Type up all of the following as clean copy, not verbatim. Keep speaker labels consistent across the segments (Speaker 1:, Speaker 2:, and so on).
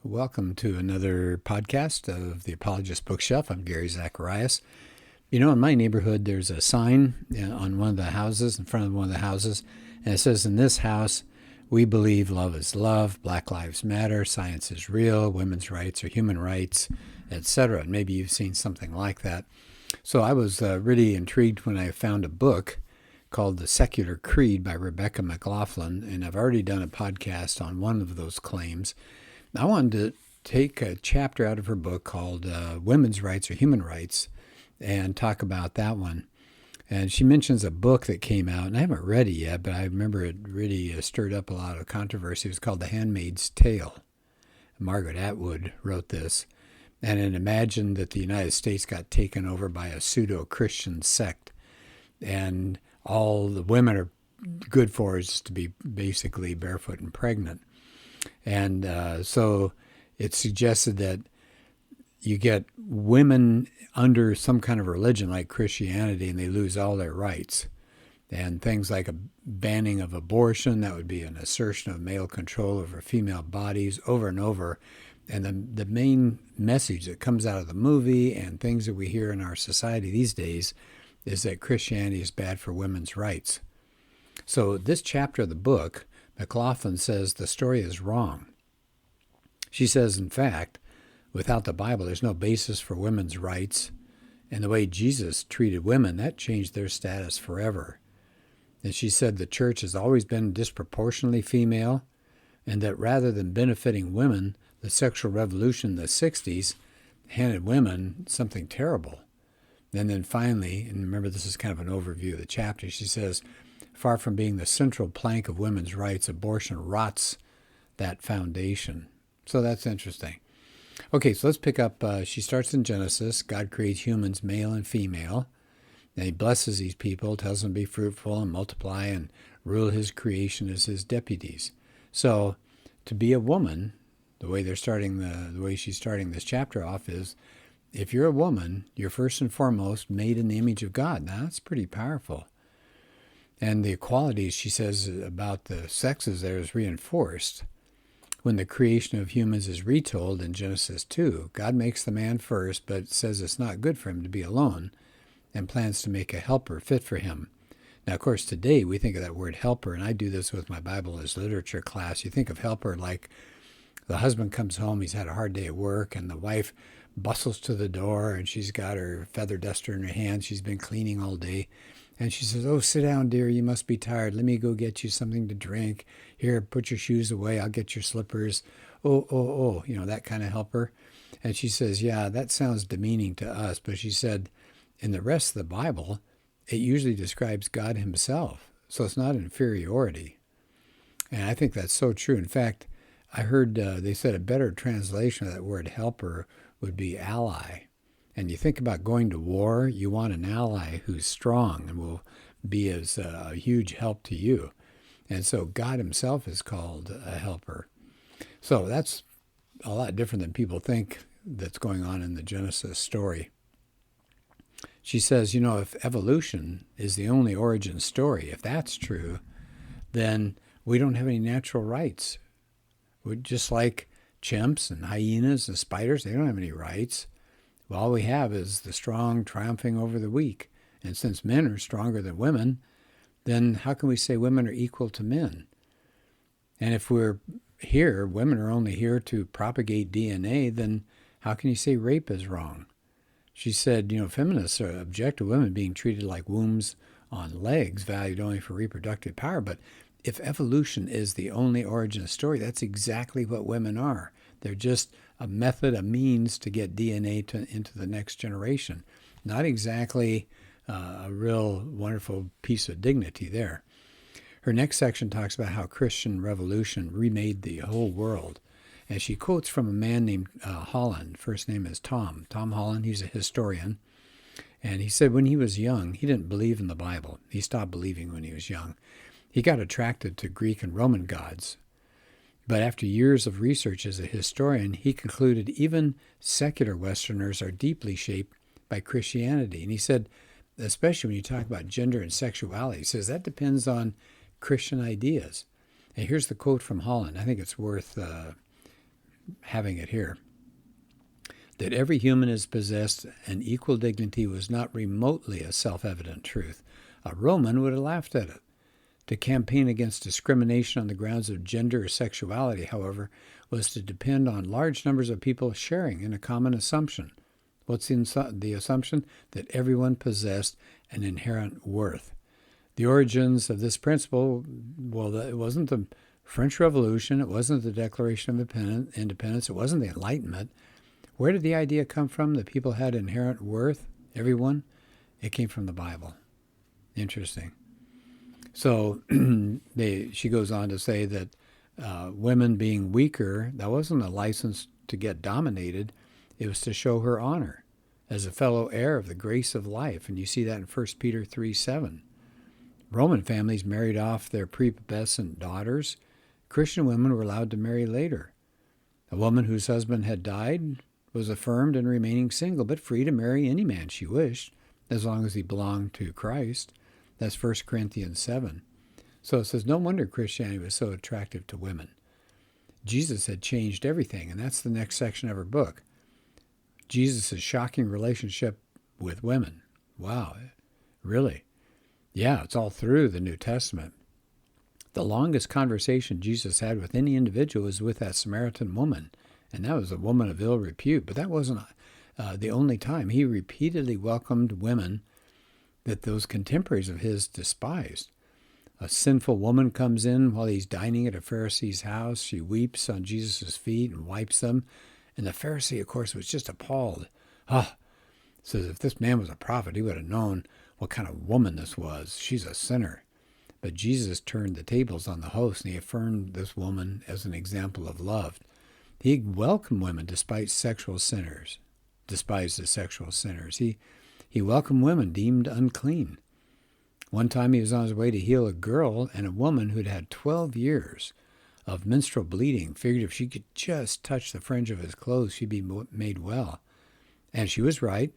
Speaker 1: Welcome to another podcast of the Apologist Bookshelf. I'm Gary Zacharias. You know, in my neighborhood, there's a sign on one of the houses, in front of one of the houses, and it says, "In this house, we believe love is love, Black Lives Matter, science is real, women's rights are human rights, etc." And maybe you've seen something like that. So I was really intrigued when I found a book called The Secular Creed by Rebecca McLaughlin, and I've already done a podcast on one of those claims. I wanted to take a chapter out of her book called Women's Rights or Human Rights and talk about that one. And she mentions a book that came out, and I haven't read it yet, but I remember it really stirred up a lot of controversy. It was called The Handmaid's Tale. Margaret Atwood wrote this, and it imagined that the United States got taken over by a pseudo-Christian sect, and all the women are good for is to be basically barefoot and pregnant. And so it suggested that you get women under some kind of religion like Christianity and they lose all their rights. And things like a banning of abortion, that would be an assertion of male control over female bodies over and over. And the main message that comes out of the movie and things that we hear in our society these days is that Christianity is bad for women's rights. So this chapter of the book, McLaughlin says the story is wrong. She says, in fact, without the Bible, there's no basis for women's rights. And the way Jesus treated women, that changed their status forever. And she said the church has always been disproportionately female, and that rather than benefiting women, the sexual revolution in the 60s handed women something terrible. And then finally, and remember this is kind of an overview of the chapter, she says, far from being the central plank of women's rights, abortion rots that foundation. So that's interesting. Okay, so let's pick up. She starts in Genesis. God creates humans, male and female. And he blesses these people, tells them to be fruitful and multiply and rule his creation as his deputies. So to be a woman, the way she's starting this chapter off is, if you're a woman, you're first and foremost made in the image of God. Now, that's pretty powerful. And the equality, she says, about the sexes there is reinforced when the creation of humans is retold in Genesis 2. God makes the man first, but says it's not good for him to be alone and plans to make a helper fit for him. Now, of course, today we think of that word helper, and I do this with my Bible as literature class. You think of helper like the husband comes home, he's had a hard day at work, and the wife bustles to the door, and she's got her feather duster in her hand. She's been cleaning all day. And she says, "Oh, sit down, dear. You must be tired. Let me go get you something to drink. Here, put your shoes away. I'll get your slippers. Oh, that kind of helper." And she says, "Yeah, that sounds demeaning to us." But she said, in the rest of the Bible, it usually describes God himself. So it's not inferiority. And I think that's so true. In fact, I heard they said a better translation of that word helper would be ally. And you think about going to war, you want an ally who's strong and will be as a huge help to you. And so God himself is called a helper. So that's a lot different than people think that's going on in the Genesis story. She says, if evolution is the only origin story, if that's true, then we don't have any natural rights. We're just like chimps and hyenas and spiders, they don't have any rights. Well, all we have is the strong triumphing over the weak. And since men are stronger than women, then how can we say women are equal to men? And if we're here, women are only here to propagate DNA, then how can you say rape is wrong? She said, feminists object to women being treated like wombs on legs, valued only for reproductive power. But if evolution is the only origin story, that's exactly what women are. They're just a method, a means to get DNA into the next generation. Not exactly a real wonderful piece of dignity there. Her next section talks about how Christian revolution remade the whole world. And she quotes from a man named Holland. First name is Tom. Tom Holland, he's a historian. And he said when he was young, he didn't believe in the Bible. He stopped believing when he was young. He got attracted to Greek and Roman gods. But after years of research as a historian, he concluded even secular Westerners are deeply shaped by Christianity. And he said, especially when you talk about gender and sexuality, he says that depends on Christian ideas. And here's the quote from Holland. I think it's worth having it here. That every human is possessed an equal dignity was not remotely a self-evident truth. A Roman would have laughed at it. To campaign against discrimination on the grounds of gender or sexuality, however, was to depend on large numbers of people sharing in a common assumption. What's the assumption? That everyone possessed an inherent worth. The origins of this principle, well, it wasn't the French Revolution, it wasn't the Declaration of Independence, it wasn't the Enlightenment. Where did the idea come from that people had inherent worth, everyone? It came from the Bible. Interesting. So she goes on to say that women being weaker, that wasn't a license to get dominated. It was to show her honor as a fellow heir of the grace of life. And you see that in 1 Peter 3:7. Roman families married off their prepubescent daughters. Christian women were allowed to marry later. A woman whose husband had died was affirmed in remaining single, but free to marry any man she wished, as long as he belonged to Christ. That's 1 Corinthians 7. So it says, no wonder Christianity was so attractive to women. Jesus had changed everything, and that's the next section of her book. Jesus' shocking relationship with women. Wow, really? Yeah, it's all through the New Testament. The longest conversation Jesus had with any individual was with that Samaritan woman, and that was a woman of ill repute. But that wasn't the only time. He repeatedly welcomed women that those contemporaries of his despised. A sinful woman comes in while he's dining at a Pharisee's house. She weeps on Jesus' feet and wipes them. And the Pharisee, of course, was just appalled. Says if this man was a prophet, he would have known what kind of woman this was. She's a sinner. But Jesus turned the tables on the host, and he affirmed this woman as an example of love. He welcomed women despite sexual sinners, despised the sexual sinners. He welcomed women deemed unclean. One time he was on his way to heal a girl, and a woman who'd had 12 years of menstrual bleeding figured if she could just touch the fringe of his clothes, she'd be made well. And she was right,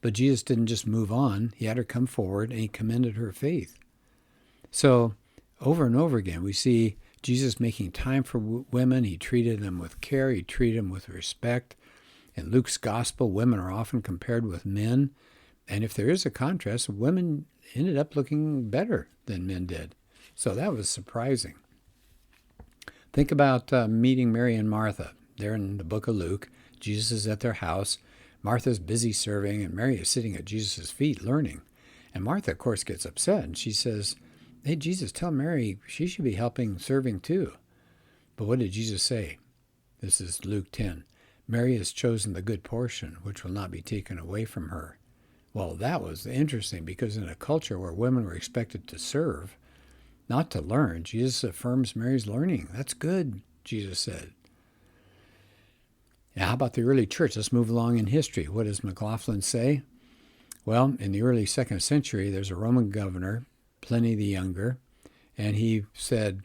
Speaker 1: but Jesus didn't just move on. He had her come forward, and he commended her faith. So over and over again, we see Jesus making time for women. He treated them with care. He treated them with respect. In Luke's gospel, women are often compared with men. And if there is a contrast, women ended up looking better than men did. So that was surprising. Think about meeting Mary and Martha. They're in the book of Luke. Jesus is at their house. Martha's busy serving, and Mary is sitting at Jesus' feet learning. And Martha, of course, gets upset, and she says, hey, Jesus, tell Mary she should be helping serving too. But what did Jesus say? This is Luke 10. Mary has chosen the good portion, which will not be taken away from her. Well, that was interesting, because in a culture where women were expected to serve, not to learn, Jesus affirms Mary's learning. That's good, Jesus said. Now, how about the early church? Let's move along in history. What does McLaughlin say? Well, in the early 2nd century, there's a Roman governor, Pliny the Younger, and he said,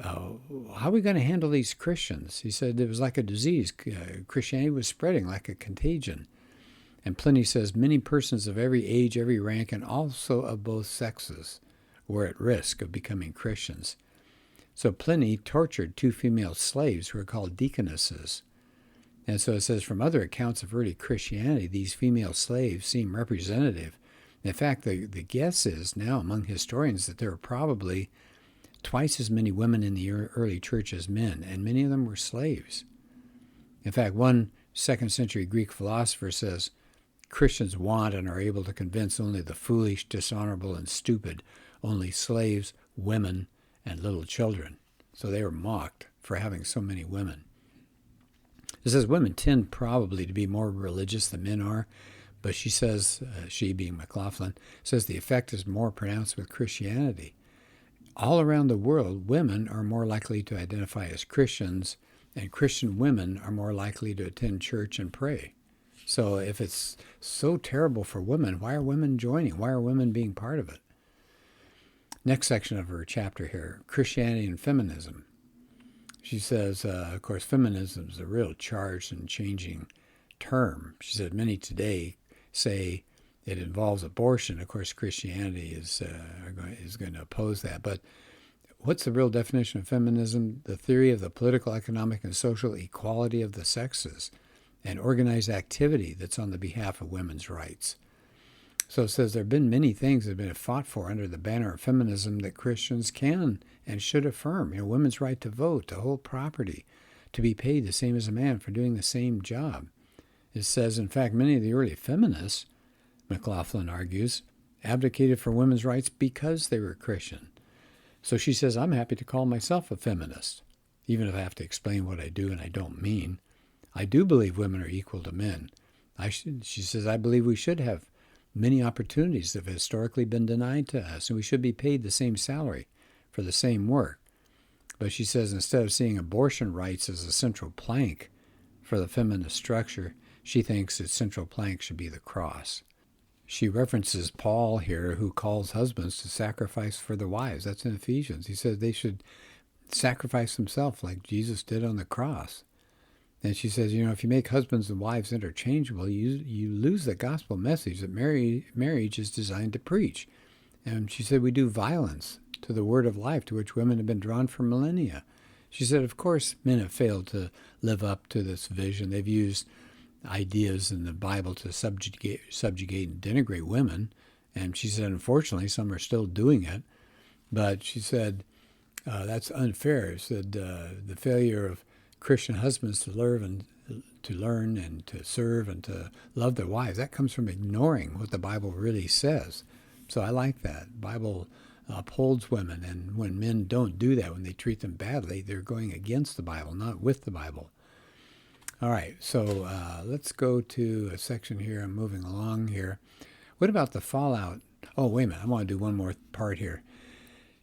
Speaker 1: how are we going to handle these Christians? He said it was like a disease. Christianity was spreading like a contagion. And Pliny says many persons of every age, every rank, and also of both sexes were at risk of becoming Christians. So Pliny tortured 2 female slaves who were called deaconesses. And so it says from other accounts of early Christianity, these female slaves seem representative. In fact, the guess is now among historians that there were probably twice as many women in the early church as men, and many of them were slaves. In fact, one 2nd century Greek philosopher says, Christians want and are able to convince only the foolish, dishonorable, and stupid, only slaves, women, and little children. So they were mocked for having so many women. It says women tend probably to be more religious than men are, but she says, she being McLaughlin, says the effect is more pronounced with Christianity. All around the world, women are more likely to identify as Christians, and Christian women are more likely to attend church and pray. So if it's so terrible for women, why are women joining? Why are women being part of it? Next section of her chapter here, Christianity and Feminism. She says, of course, feminism is a real charged and changing term. She said many today say it involves abortion. Of course, Christianity is going to oppose that. But What's the real definition of feminism? The theory of the political, economic, and social equality of the sexes and organized activity that's on the behalf of women's rights. So it says there have been many things that have been fought for under the banner of feminism that Christians can and should affirm. Women's right to vote, to hold property, to be paid the same as a man for doing the same job. It says, in fact, many of the early feminists, McLaughlin argues, advocated for women's rights because they were Christian. So she says, I'm happy to call myself a feminist, even if I have to explain what I do and I don't mean. I do believe women are equal to men. She says, I believe we should have many opportunities that have historically been denied to us, and we should be paid the same salary for the same work. But she says, instead of seeing abortion rights as a central plank for the feminist structure, she thinks its central plank should be the cross. She references Paul here, who calls husbands to sacrifice for their wives. That's in Ephesians. He says they should sacrifice themselves like Jesus did on the cross. And she says, if you make husbands and wives interchangeable, you lose the gospel message that marriage is designed to preach. And she said we do violence to the word of life to which women have been drawn for millennia. She said, of course, men have failed to live up to this vision. They've used ideas in the Bible to subjugate and denigrate women. And she said, unfortunately, some are still doing it. But she said, that's unfair. She said, the failure of Christian husbands to learn and to serve and to love their wives, that comes from ignoring what the Bible really says. So I like that. The Bible upholds women, and when men don't do that, when they treat them badly, they're going against the Bible, not with the Bible. All right, so let's go to a section here. I'm moving along here. What about the fallout? Oh, wait a minute. I want to do one more part here.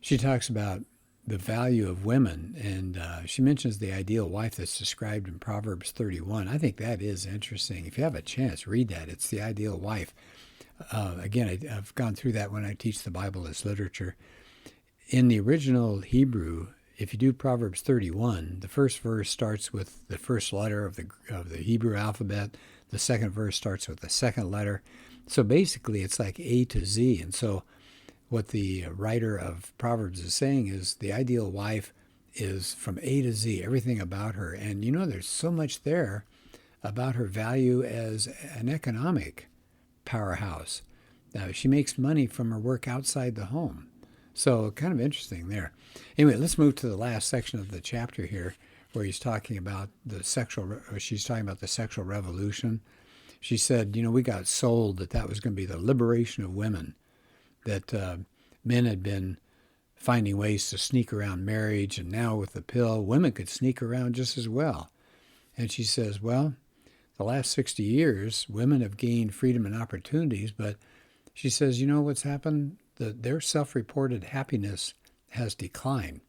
Speaker 1: She talks about the value of women, and she mentions the ideal wife that's described in Proverbs 31. I think that is interesting. If you have a chance, read that. It's the ideal wife. Again, I've gone through that when I teach the Bible as literature. In the original Hebrew, if you do Proverbs 31, the first verse starts with the first letter of the Hebrew alphabet. The second verse starts with the second letter. So basically, it's like A to Z. And so what the writer of Proverbs is saying is the ideal wife is from A to Z, everything about her. And there's so much there about her value as an economic powerhouse. She makes money from her work outside the home. So kind of interesting there. Anyway, let's move to the last section of the chapter here, where she's talking about the sexual revolution. She said, we got sold that was going to be the liberation of women, that men had been finding ways to sneak around marriage, and now with the pill, women could sneak around just as well. And she says, well, the last 60 years, women have gained freedom and opportunities, but she says, what's happened? Their self-reported happiness has declined.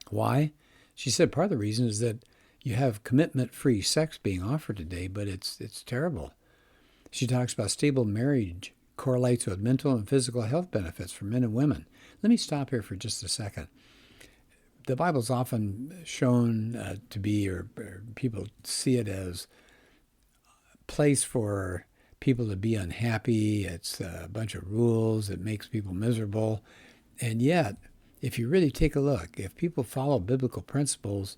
Speaker 1: Why? She said part of the reason is that you have commitment-free sex being offered today, but it's terrible. She talks about stable marriage correlates with mental and physical health benefits for men and women. Let me stop here for just a second. The Bible's often shown to be, or people see it as a place for people to be unhappy. It's a bunch of rules. It makes people miserable. And yet, if you really take a look, if people follow biblical principles,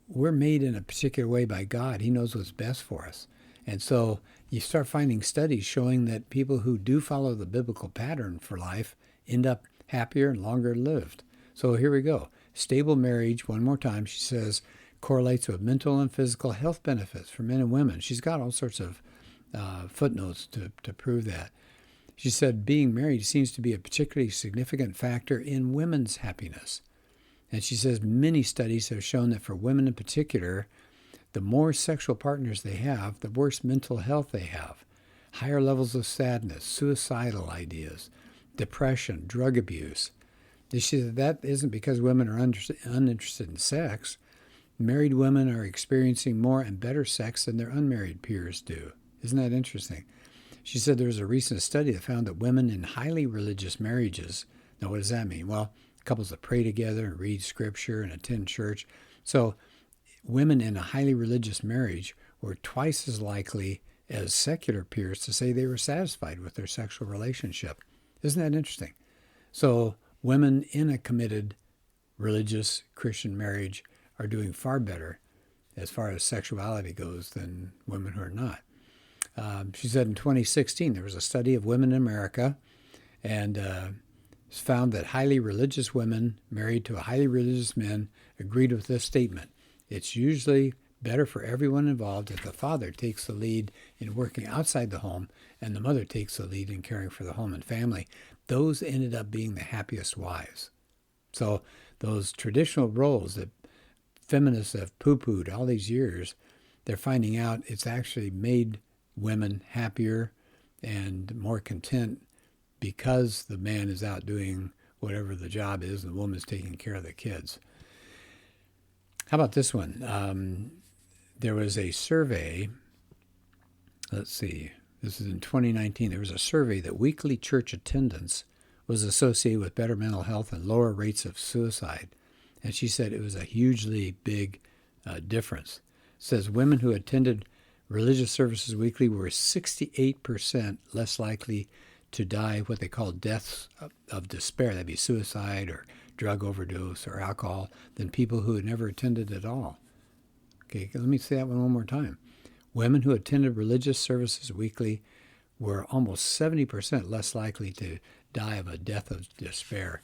Speaker 1: we're made in a particular way by God. He knows what's best for us. And so you start finding studies showing that people who do follow the biblical pattern for life end up happier and longer lived. So here we go. Stable marriage, one more time, she says, correlates with mental and physical health benefits for men and women. She's got all sorts of footnotes to prove that. She said being married seems to be a particularly significant factor in women's happiness. And she says many studies have shown that for women in particular, the more sexual partners they have, the worse mental health they have. Higher levels of sadness, suicidal ideas, depression, drug abuse. She said that isn't because women are uninterested in sex. Married women are experiencing more and better sex than their unmarried peers do. Isn't that interesting? She said there was a recent study that found that women in highly religious marriages, now what does that mean? Well, couples that pray together and read scripture and attend church. So women in a highly religious marriage were twice as likely as secular peers to say they were satisfied with their sexual relationship. Isn't that interesting? So women in a committed religious Christian marriage are doing far better as far as sexuality goes than women who are not. She said in 2016 there was a study of women in America, and found that highly religious women married to a highly religious man agreed with this statement: it's usually better for everyone involved if the father takes the lead in working outside the home and the mother takes the lead in caring for the home and family. Those ended up being the happiest wives. So those traditional roles that feminists have poo-pooed all these years, they're finding out it's actually made women happier and more content because the man is out doing whatever the job is and the woman's taking care of the kids. How about this one? There was a survey, let's see, this is in 2019. There was a survey that weekly church attendance was associated with better mental health and lower rates of suicide. And she said it was a hugely big difference. It says women who attended religious services weekly were 68% less likely to die what they call deaths of despair, that'd be suicide or drug overdose or alcohol, than people who had never attended at all. Okay, let me say that one more time. Women who attended religious services weekly were almost 70% less likely to die of a death of despair.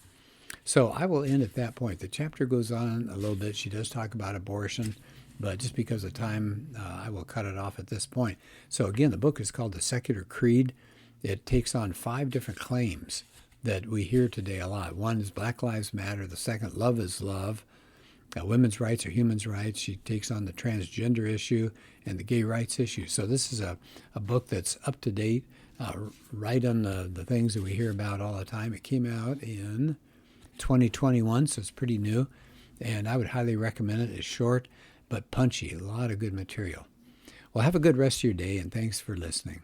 Speaker 1: So I will end at that point. The chapter goes on a little bit. She does talk about abortion, but just because of time, I will cut it off at this point. So again, the book is called The Secular Creed. It takes on 5 different claims that we hear today a lot. One is Black Lives Matter. The second, love is love. Women's rights are human rights. She takes on the transgender issue and the gay rights issue. So this is a book that's up to date, right on the things that we hear about all the time. It came out in 2021, so it's pretty new. And I would highly recommend it. It's short but punchy. A lot of good material. Well, have a good rest of your day, and thanks for listening.